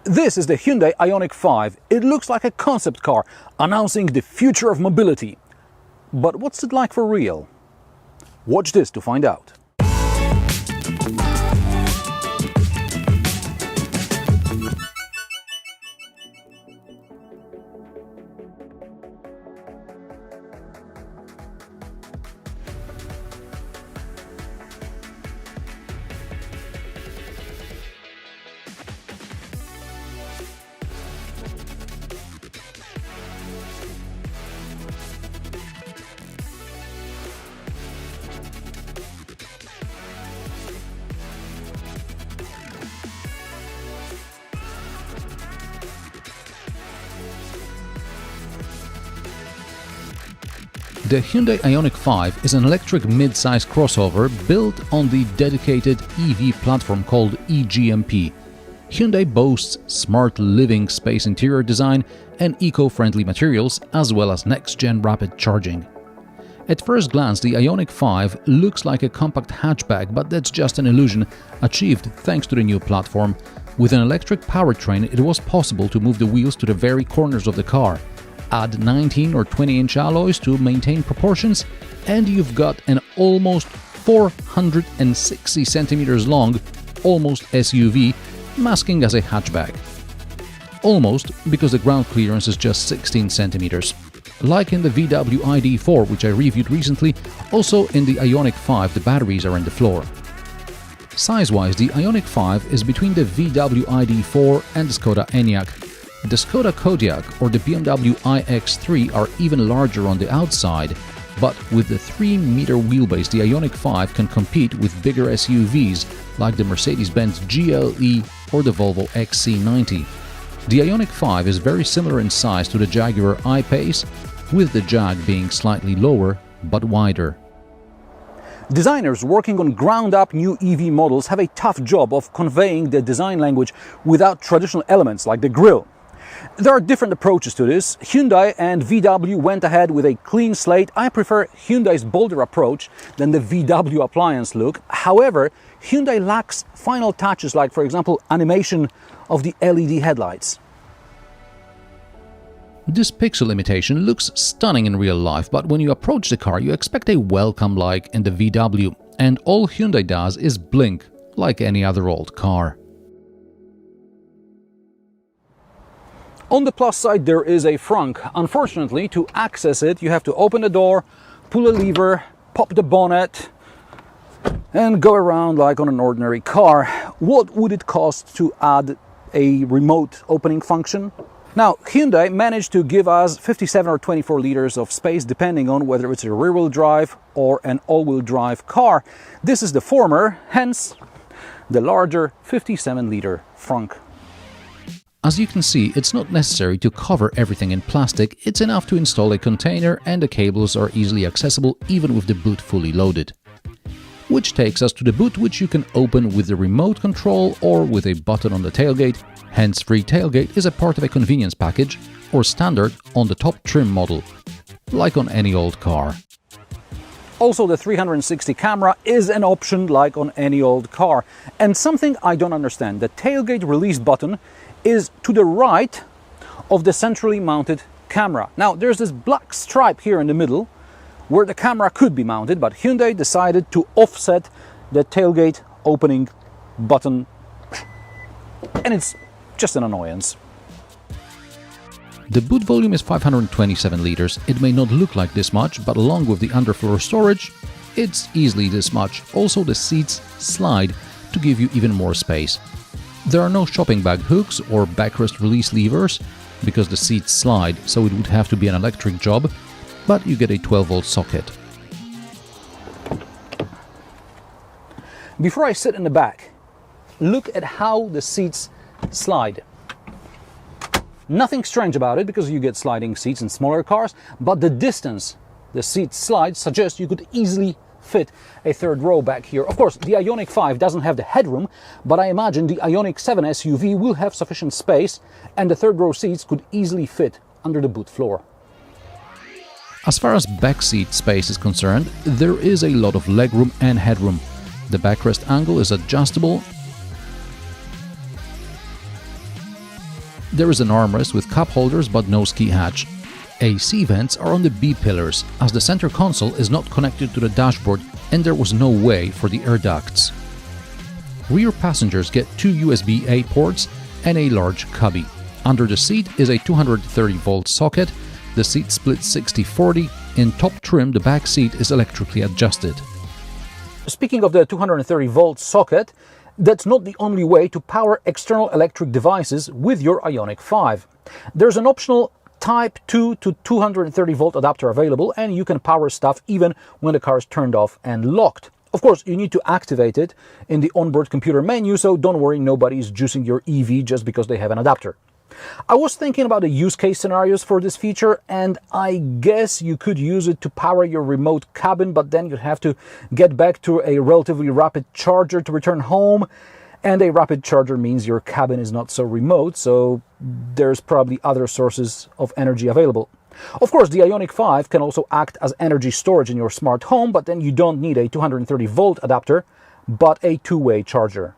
This is the Hyundai IONIQ 5. It looks like a concept car announcing the future of mobility. But what's it like for real? Watch this to find out. The Hyundai IONIQ 5 is an electric mid-size crossover built on the dedicated EV platform called eGMP. Hyundai boasts smart living space interior design and eco-friendly materials, as well as next-gen rapid charging. At first glance, the IONIQ 5 looks like a compact hatchback, but that's just an illusion achieved thanks to the new platform. With an electric powertrain, it was possible to move the wheels to the very corners of the car. Add 19 or 20-inch alloys to maintain proportions, and you've got an almost 460 centimeters long, almost SUV, masking as a hatchback. Almost, because the ground clearance is just 16 centimeters. Like in the VW ID.4, which I reviewed recently, also in the IONIQ 5 the batteries are in the floor. Size-wise, the IONIQ 5 is between the VW ID.4 and the Skoda Enyaq. The Skoda Kodiaq or the BMW iX3 are even larger on the outside, but with the 3-meter wheelbase, the IONIQ 5 can compete with bigger SUVs like the Mercedes-Benz GLE or the Volvo XC90. The IONIQ 5 is very similar in size to the Jaguar I-Pace, with the Jag being slightly lower but wider. Designers working on ground-up new EV models have a tough job of conveying the design language without traditional elements like the grille. There are different approaches to this. Hyundai and VW went ahead with a clean slate. I prefer Hyundai's bolder approach than the VW appliance look. However, Hyundai lacks final touches like, for example, animation of the LED headlights. This pixel imitation looks stunning in real life, but when you approach the car, you expect a welcome like in the VW, and all Hyundai does is blink like any other old car. On the plus side, there is a frunk. Unfortunately, to access it, you have to open the door, pull a lever, pop the bonnet, and go around like on an ordinary car. What would it cost to add a remote opening function? Now, Hyundai managed to give us 57 or 24 liters of space, depending on whether it's a rear-wheel drive or an all-wheel drive car. This is the former, hence the larger 57-liter frunk. As you can see, it's not necessary to cover everything in plastic, it's enough to install a container and the cables are easily accessible even with the boot fully loaded. Which takes us to the boot, which you can open with the remote control or with a button on the tailgate. Hands-free tailgate is a part of a convenience package or standard on the top trim model, like on any old car. Also, the 360 camera is an option like on any old car. And something I don't understand, the tailgate release button is to the right of the centrally mounted camera. Now, there's this black stripe here in the middle where the camera could be mounted, but Hyundai decided to offset the tailgate opening button, and it's just an annoyance. The boot volume is 527 liters. It may not look like this much, but along with the underfloor storage, it's easily this much. Also, the seats slide to give you even more space. There are no shopping bag hooks or backrest release levers because the seats slide, so it would have to be an electric job, but you get a 12-volt socket. Before I sit in the back, look at how the seats slide. Nothing strange about it because you get sliding seats in smaller cars, but the distance the seats slide suggests you could easily fit a third row back here. Of course, the IONIQ 5 doesn't have the headroom, but I imagine the IONIQ 7 SUV will have sufficient space and the third row seats could easily fit under the boot floor. As far as backseat space is concerned, there is a lot of legroom and headroom. The backrest angle is adjustable There is an armrest with cup holders but no ski hatch. AC vents are on the B pillars, as the center console is not connected to the dashboard and there was no way for the air ducts. Rear passengers get 2 USB-A ports and a large cubby. Under the seat is a 230-volt socket. The seat splits 60/40. In top trim, the back seat is electrically adjusted. Speaking of the 230-volt socket, that's not the only way to power external electric devices with your IONIQ 5. There's an optional Type 2 to 230-volt adapter available, and you can power stuff even when the car is turned off and locked. Of course, you need to activate it in the onboard computer menu, so don't worry, nobody's juicing your EV just because they have an adapter. I was thinking about the use case scenarios for this feature, and I guess you could use it to power your remote cabin, but then you'd have to get back to a relatively rapid charger to return home, and a rapid charger means your cabin is not so remote, so there's probably other sources of energy available. Of course, the IONIQ 5 can also act as energy storage in your smart home, but then you don't need a 230-volt adapter, but a two-way charger.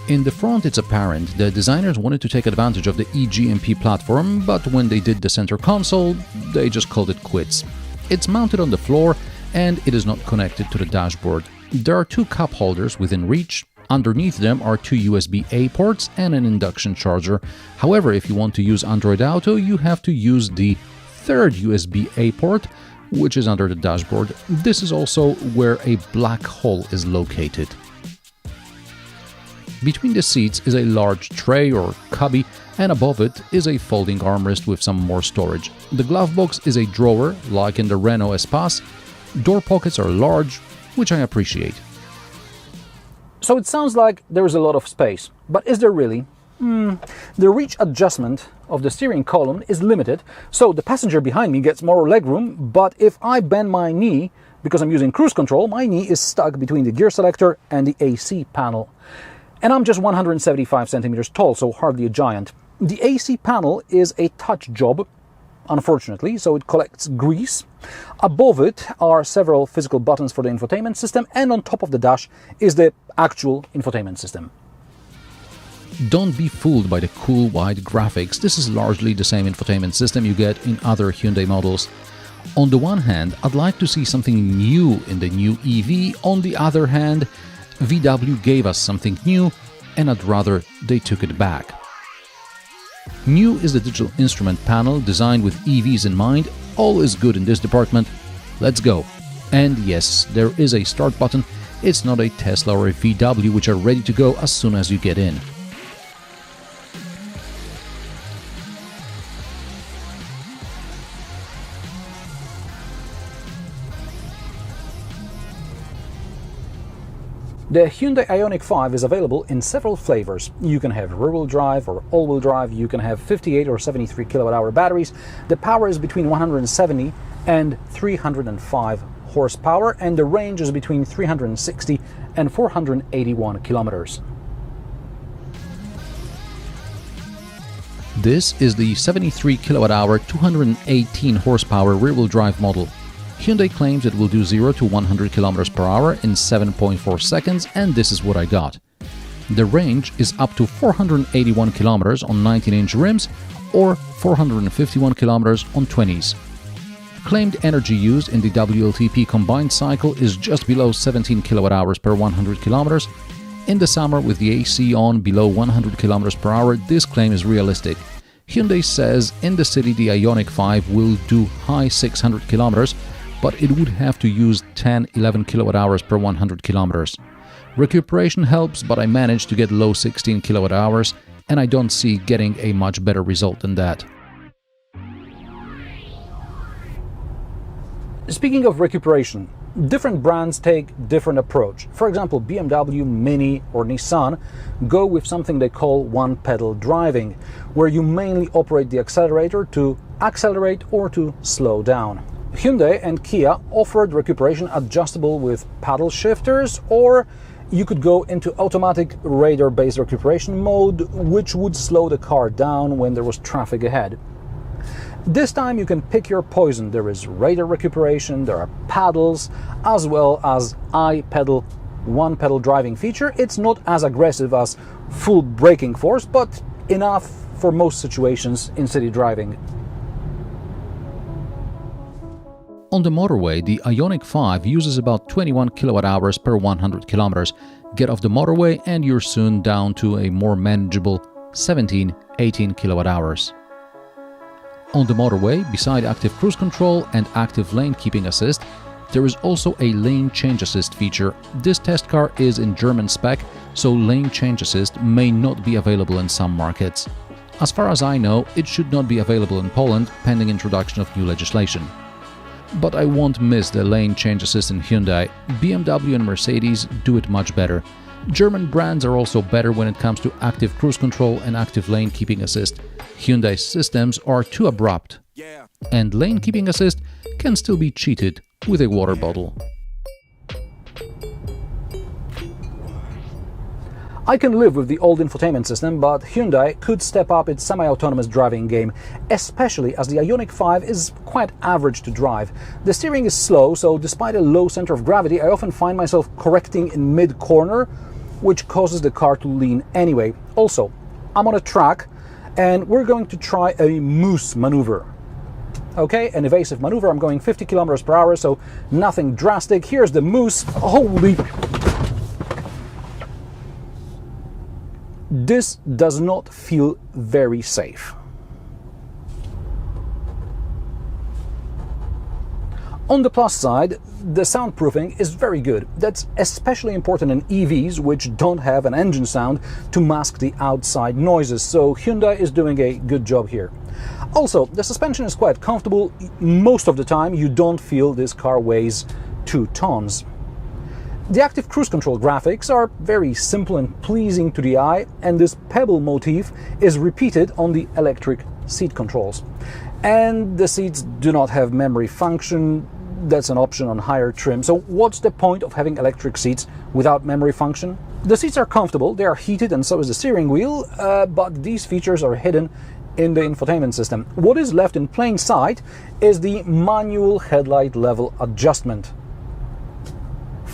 In the front, it's apparent the designers wanted to take advantage of the eGMP platform, but when they did the center console, they just called it quits. It's mounted on the floor and it is not connected to the dashboard. There are 2 cup holders within reach. Underneath them are 2 USB-A ports and an induction charger. However, if you want to use Android Auto, you have to use the 3rd USB-A port, which is under the dashboard. This is also where a black hole is located. Between the seats is a large tray or cubby, and above it is a folding armrest with some more storage. The glove box is a drawer, like in the Renault Espace. Door pockets are large, which I appreciate. So it sounds like there is a lot of space, but is there really? The reach adjustment of the steering column is limited, so the passenger behind me gets more legroom, but if I bend my knee, because I'm using cruise control, my knee is stuck between the gear selector and the AC panel. And I'm just 175 centimeters tall, so hardly a giant. The AC panel is a touch job, unfortunately, so it collects grease. Above it are several physical buttons for the infotainment system, and on top of the dash is the actual infotainment system. Don't be fooled by the cool white graphics. This is largely the same infotainment system you get in other Hyundai models. On the one hand, I'd like to see something new in the new EV. On the other hand, VW gave us something new, and I'd rather they took it back. New is the digital instrument panel designed with EVs in mind. All is good in this department. Let's go. And yes, there is a start button. It's not a Tesla or a VW, which are ready to go as soon as you get in. The Hyundai IONIQ 5 is available in several flavors. You can have rear-wheel drive or all-wheel drive, you can have 58 or 73 kilowatt-hour batteries. The power is between 170 and 305 horsepower, and the range is between 360 and 481 kilometers. This is the 73 kilowatt-hour, 218 horsepower rear-wheel drive model. Hyundai claims it will do 0 to 100 km per hour in 7.4 seconds, and this is what I got. The range is up to 481 km on 19-inch rims or 451 km on 20s. Claimed energy used in the WLTP combined cycle is just below 17 kWh per 100 km. In the summer, with the AC on below 100 km per hour, this claim is realistic. Hyundai says in the city the IONIQ 5 will do high 600 km, but it would have to use 10-11 kWh per 100 km. Recuperation helps, but I managed to get low 16 kWh, and I don't see getting a much better result than that. Speaking of recuperation, different brands take different approach. For example, BMW, Mini or Nissan go with something they call one-pedal driving, where you mainly operate the accelerator to accelerate or to slow down. Hyundai and Kia offered recuperation adjustable with paddle shifters, or you could go into automatic radar-based recuperation mode, which would slow the car down when there was traffic ahead. This time you can pick your poison. There is radar recuperation, there are paddles, as well as one-pedal driving feature. It's not as aggressive as full braking force, but enough for most situations in city driving. On the motorway, the IONIQ 5 uses about 21 kWh per 100 km. Get off the motorway and you're soon down to a more manageable 17-18 kWh. On the motorway, beside active cruise control and active lane keeping assist, there is also a lane change assist feature. This test car is in German spec, so lane change assist may not be available in some markets. As far as I know, it should not be available in Poland, pending introduction of new legislation. But I won't miss the lane change assist in Hyundai. BMW and Mercedes do it much better. German brands are also better when it comes to active cruise control and active lane keeping assist. Hyundai's systems are too abrupt, and lane keeping assist can still be cheated with a water bottle. I can live with the old infotainment system, but Hyundai could step up its semi-autonomous driving game, especially as the IONIQ 5 is quite average to drive. The steering is slow, so despite a low center of gravity, I often find myself correcting in mid-corner, which causes the car to lean anyway. Also, I'm on a track, and we're going to try a moose maneuver. Okay, an evasive maneuver. I'm going 50 kilometers per hour, so nothing drastic. Here's the moose. Holy... This does not feel very safe. On the plus side, the soundproofing is very good. That's especially important in EVs, which don't have an engine sound to mask the outside noises, so Hyundai is doing a good job here. Also, the suspension is quite comfortable. Most of the time, you don't feel this car weighs 2 tons. The active cruise control graphics are very simple and pleasing to the eye, and this pebble motif is repeated on the electric seat controls. And the seats do not have memory function. That's an option on higher trim. So what's the point of having electric seats without memory function? The seats are comfortable, they are heated, and so is the steering wheel, but these features are hidden in the infotainment system. What is left in plain sight is the manual headlight level adjustment.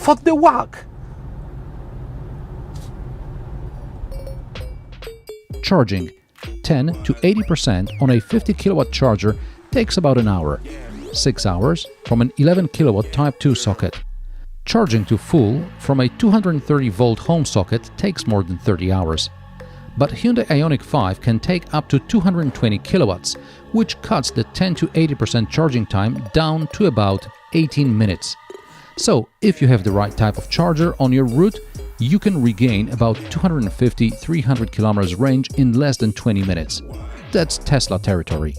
What the whack? Charging 10 to 80% on a 50 kilowatt charger takes about an hour, 6 hours from an 11 kilowatt Type 2 socket. Charging to full from a 230 volt home socket takes more than 30 hours. But Hyundai IONIQ 5 can take up to 220 kilowatts, which cuts the 10 to 80% charging time down to about 18 minutes. So, if you have the right type of charger on your route, you can regain about 250-300 kilometers range in less than 20 minutes. That's Tesla territory.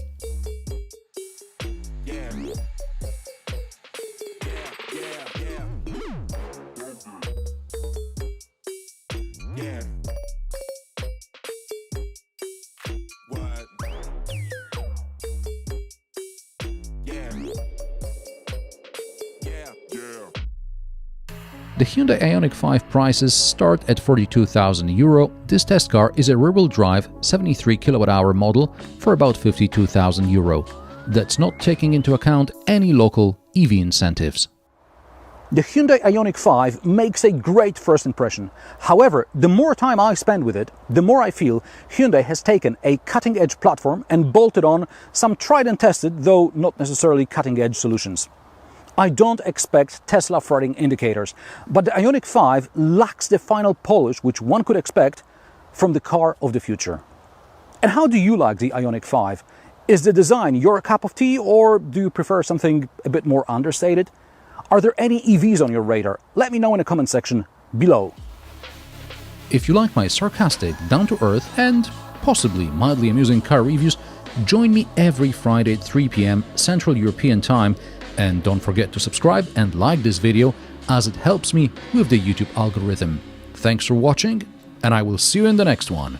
The Hyundai IONIQ 5 prices start at €42,000. This test car is a rear-wheel drive 73 kWh model for about €52,000. That's not taking into account any local EV incentives. The Hyundai IONIQ 5 makes a great first impression. However, the more time I spend with it, the more I feel Hyundai has taken a cutting-edge platform and bolted on some tried and tested, though not necessarily cutting-edge solutions. I don't expect Tesla threading indicators, but the IONIQ 5 lacks the final polish which one could expect from the car of the future. And how do you like the IONIQ 5? Is the design your cup of tea, or do you prefer something a bit more understated? Are there any EVs on your radar? Let me know in the comment section below. If you like my sarcastic, down-to-earth and possibly mildly amusing car reviews, join me every Friday at 3 p.m. Central European Time. And don't forget to subscribe and like this video, as it helps me with the YouTube algorithm. Thanks for watching, and I will see you in the next one.